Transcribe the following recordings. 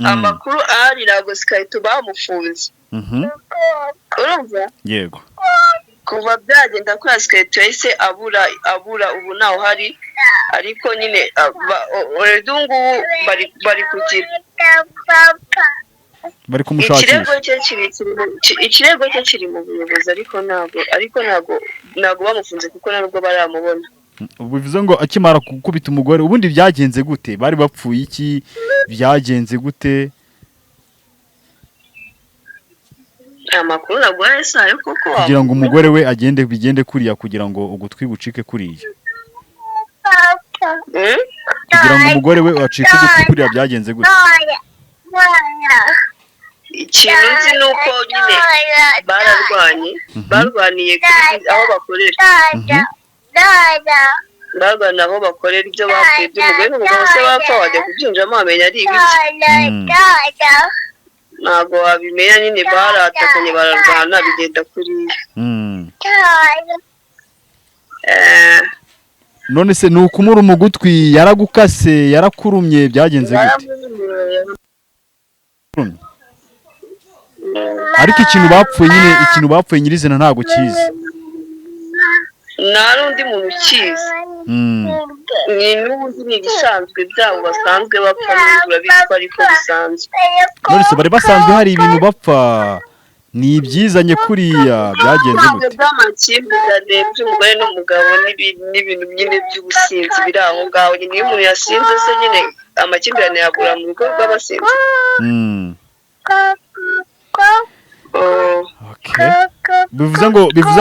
amakuru ahari ntabwo Skyto bamufunze. Urumva? Yego. Kuva byagenda ko Skyto yahise abura ubu naho hari ariko nyine Oredungu bari kugira bari kumushakisha. Ikirego cye kiri mu buyobozi ariko ntabwo bamufunze kuko ntabwo baramubona. Ubu bivuze ngo akimara gukubita umugore ubundi byagenze gute? Bari bapfuye iki? Byagenze gute? Amakuru ntabwo yasayo koko kugira ngo umugore we bigende kuriya kugira ngo ugutwi gucike kuriya. Kugira ngo umugore we acike ugutwi kuriya byagenze gute? Ikintu nzi nuko nyine barwaniye aho bakorera. Barwana aho bakorera ibyo bapfuye by'umugore n'umugabo se bapfa wajya kubyinjiramo wamenya ari ibiki. Ntabwo wabimenya nyine baratakanye bararwana bigenda kuriya. None se nukumura umugutwi yaragukase yarakurumye byagenze gute? Ariko ikintu bapfuye nyirizina ntago kizi. Nta n'undi muntu ukizi. Ni n'ubundi ni ibisanzwe byabo basanzwe bapfa n'urabitwa ariko bisanzwe. None se bari basanzwe hari ibintu bapfa ni ibyizanye kuriya byagenze gute? By'amakimbirane by'umugore n'umugabo n'ibintu nyine by'ubusinzi biri aho ngaho. Nyine iyo umuntu yasinze se nyine amakimbirane yagura mu rugo rw'abasinzi. Okay. Bivuze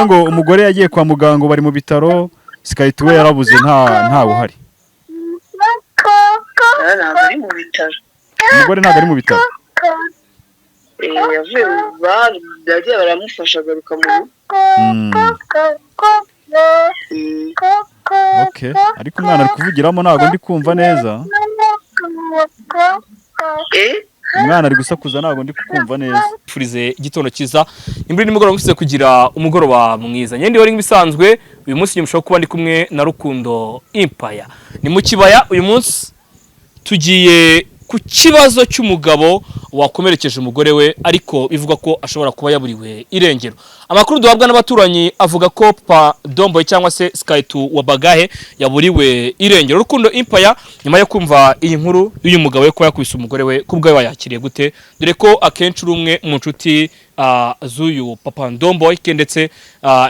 ngo umugore yagiye kwa muganga bari mu bitaro Skyto we yarabuze nta buhari. Ntabwo ari mu bitaro. Umugore ntabwo ari mu bitaro. Yagiye baramufasha agaruka mu rugo. Okay. Ariko umwana ari kuvugiramo ntabwo ndi kumva neza. Umwana ari gusakuza ntabwo ndi kukumva neza. Furize igitondo cyiza. Imbere nimugoroba mfise kugira umugoroba mwiza. Nyende wari ngibisanzwe uyu munsi nyumshaho kuba ndi kumwe na Rukundo Empire. Ni mu kibaya uyu munsi tugiye ku kibazo cy'umugabo wakomerekeje umugore we ariko bivuga ko ashobora kuba yaburiwe irengero. Amakuru duhabwa n'abaturanyi avuga ko Papa Domboy cyangwa se Skyto wa Bagahe yaburiwe irengero. Rukundo Empire nyuma yo kumva iyi nkuru y'uyu mugabo we ko yakubise umugore we kubwo yayakiriye gute? Dore ko akenshi rumwe mu nshuti z'uyu Papa Domboy ndetse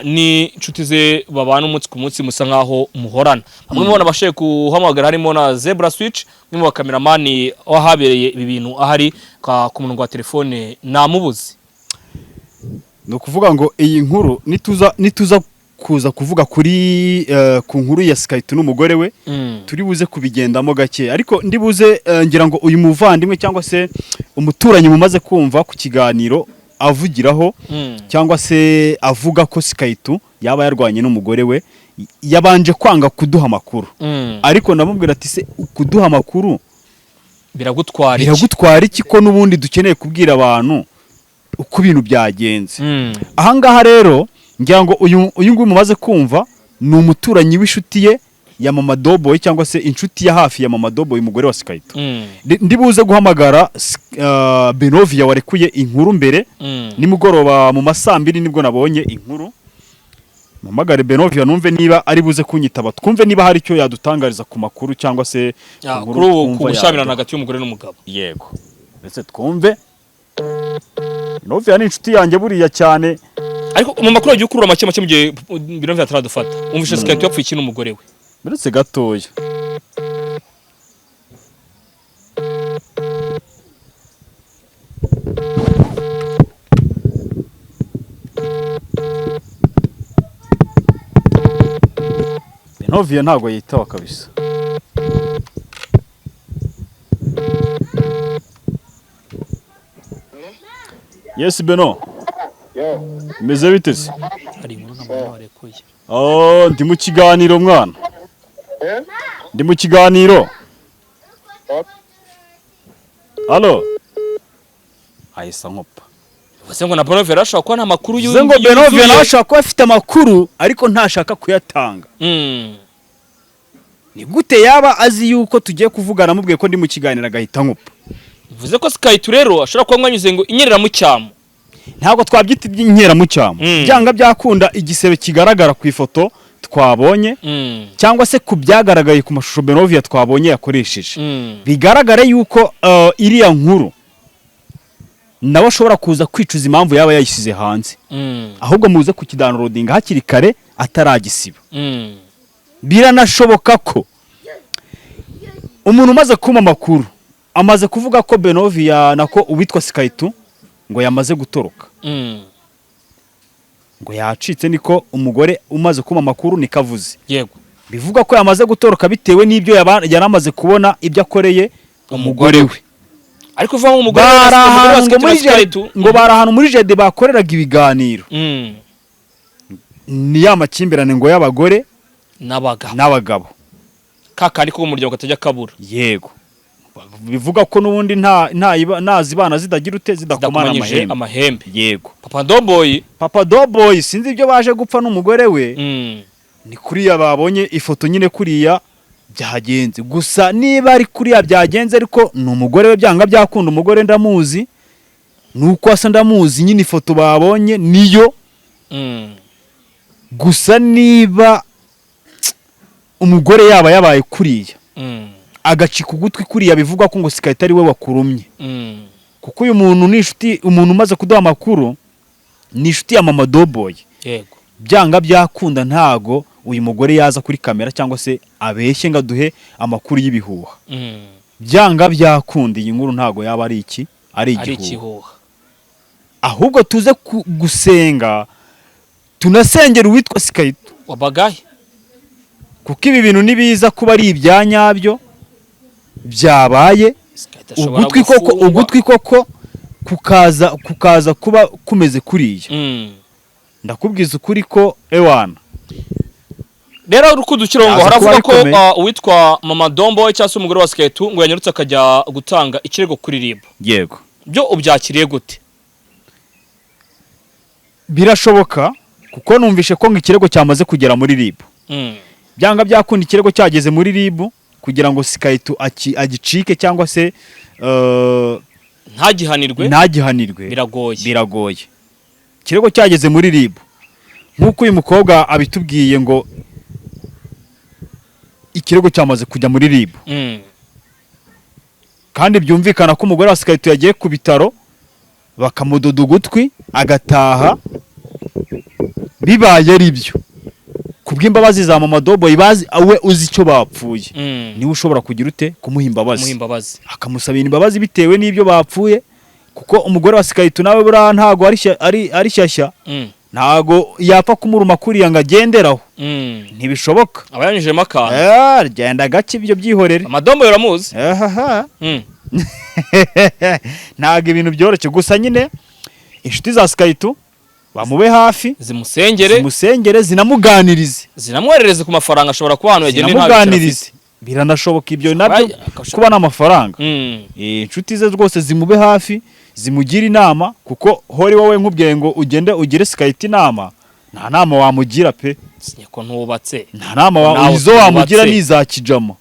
ni inshuti ze babana umunsi ku munsi musa nkaho muhorana. Bamwe mubona bashaye kuhamagara harimo na Zebra Switch n'mu cameraman wahabereye ibi bintu ahari ku murongo wa telefone namubuze. No kuvuga ngo iyi nkuru nituza kuza kuvuga kuri ku nkuru ya Skyto n'umugore we turi buze kubigendamo gake ariko ndibuze ngira ngo uyu muvandimwe cyangwa se umuturanyi mumaze kumva ku kiganiro avugiraho cyangwa se avuga ko Skyto yaba yarwanye n'umugore we yabanje kwanga kuduha makuru ariko namubwira ati se kuduha makuru biragutwara iki ko nubundi dukeneye kubwira abantu uko ibintu byagenze. Ahangaha rero ngira ngo uyu nguyu mumaze kumva ni umuturanyi w'ishuti ye ya Mama Domboy cyangwa se inshuti ya hafi ya Mama Domboy umugore wa Skyto. Ndibuze guhamagara Benovia warekuye inkuru mbere nimugoroba mu masambiri nibwo nabonye inkuru. Mamagare Benovia numve niba ari buze kunyitaba twumve niba hari icyo yadutangariza ku makuru cyangwa se inkuru ku gushamirana hagati y'umugore n'umugabo. Yego. Ndetse twumve. Benovia ni inshuti yanjye buriya cyane. Ariko mu makuru agiye kurura make mu gihe Benovia ataradufata. Umvishe Skyto yapfuye iki n'umugore we. Ndetse gatoya. Benovia ntago yitaho kabisa. Yes Beno. Meze bite se? Hari inkuru n'abantu barekuye. Ndi mu kiganiro mwana. Ndi mu kiganiro. Allo. Ayisa nkopa. Bose ngo na Benovia ashaka ko nta makuru y'uyu. Zengo Benovia ashaka ko afite amakuru ariko ntashaka kuyatanga. Ni gute yaba azi yuko tugiye kuvugana mubwiye ko ndi mu kiganiro agahita nkopa. bivuze ko Skytu rero ashobora kuba mwanyuze ngo inyerera mu cyamo. ntabwo twabyita iby'inkeramucyamo byanga byakunda igisebe kigaragara ku ifoto twabonye cyangwa se ku byagaragaye ku mashusho Benovia twabonye yakoresheje bigaragare yuko iriya nkuru nawe ashobora kuza kwicuza impamvu yaba yayisize hanze ahubwo muze kukidownloadinga hakiri kare ataragisiba. Biranashoboka ko umuntu umaze kuma amakuru amaze kuvuga ko Benovia nako uwitwa Skytu ngo yamaze gutoroka ngo yacitse, niko umugore umaze kuma amakuru nikavuze. Yego, bivuga ko yamaze gutoroka bitewe n'ibyo yaramaze kubona ibyo akoreye umugore we. ariko uva nk'umugore ngo barahantu muri jede bakoreraga ibiganiro ni ya makimbirane ngo y'abagore n'abagabo kakandi ko umuryango katajya kabura. Yego, bivuga ko nubundi nazibana zidagira ute zidakomana amahembe. Yego, Papa Doboy sinzi ibyo baje gupfa n'umugore we ni kuriya babonye ifoto nyine kuriya byagenze. Gusa niba ari kuriya byagenze ariko ni umugore we byanga byakunda, umugore ndamuzi nuko asa ndamuzi, nyine ifoto babonye niyo. Gusa niba umugore yaba yabaye kuriya agacika ugutwi kuriya bivuga ko ngo Skytu ari we wakurumye kuko uyu muntu ni inshuti, umuntu umaze kuduha amakuru ni inshuti ya Mama Doboy. Yego, byanga byakunda ntago uyu mugore yaza kuri kamera cyangwa se abeshye ngo aduhe amakuru y'ibihuha. Byanga byakunda iyi nkuru ntago yaba ari iki ari igihuha, ahubwo tuze gusenga tunasengera uwitwa Skytu wabagaye kuko ibi bintu nibiza kuba ari ibyanyabyo byabaye ugutwi koko kukaza kuba kumeze kuriya. Ndakubwiza ukuri ko ewana rero urukudukiro ngo haravuga ko uwitwa Mama Doboy cyangwa se umugore wa Skytu ngo yanyarutse akajya gutanga ikirego kuri RIB. Yego, byo ubyakiriye gute? Birashoboka kuko numvishe ko ikirego cyamaze kugera muri RIB. Byanga byakunda ikirego cyageze muri RIB kugira ngo Skytu agicike cyangwa se ntagihanirwe biragoye. Ikirego cyageze muri RIB nkuko uyu mukobwa abitubwiye ngo ikirego cyamaze kujya muri RIB kandi byumvikana ko umugore wa Skytu yagiye ku bitaro bakamudoda ugutwi agataha bibaye ari byo kubw'imbabazi za Mama Doboy bazi awe uzi icyo bapfuye niwe ushobora kugira ute kumuha imbabazi akamusabira imbabazi bitewe n'ibyo bapfuye kuko umugore wa Skytu nawe bura ntago ari shyashya ntago yapfa kumuruma kuriya ngo agenderaho ntibishoboka abayanyujemo akantu genda gake ibyo byihorere. Mama Doboy uramuzi ntago ibintu byoroshye gusa nyine inshuti za Skytu bamube hafi zimusengere zinamuganirize zinamwoherereze ku mafaranga ashobora kuba hano yageneye zinamuganirize biranashoboka ibyo nabyo kuba n'amafaranga. Inshuti ze rwose zimube hafi zimugira inama kuko hori wowe nkubwiye ngo ugende ugire Skytu inama nta nama wamugira pe ko ntubatse nta nama izo wamugira nizakijama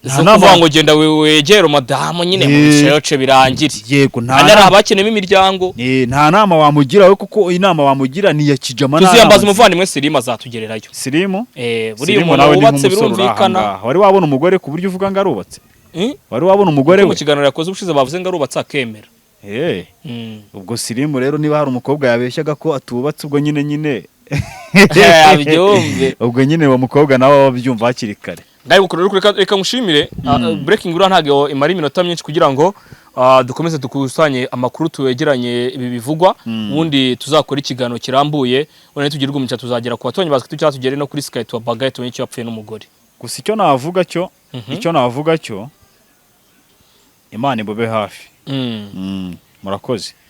nta nama ngo genda wegera madamu nyine mu bishoce birangire. Yego, nta nama abakenemo imiryango nta nama wamugira we kuko inama wamugira ni yakijama. Tuziyambaza umuvandimwe Sirimu azatugererayo. Sirimu buriya umuntu wubatse birumvikana. Wari wabona umugore ku buryo uvuga ngo arubatse? Wari wabona umugore we mu kiganiro yakoze ubushize bavuze ngo arubatse akemera. Ubwo Sirimu rero niba hari umukobwa yabeshyaga ko atubatse ubwo nyine abyumve ubwo nyine uwo mukobwa nawe wabyumva hakiri kare. Reka ngushimire. Breaking ura ntago imara iminota myinshi kugira ngo dukomeze dukusanye amakuru tuwegeranye ibi bivugwa ubundi tuzakora ikiganiro kirambuye none tugirwa umucya tuzagera ku batonyi bazwe tucyatugere no kuri Skytu wabagaye tumenye icyo yapfuye n'umugore. Gusa icyo navuga cyo Imana ibube hafi. Murakoze.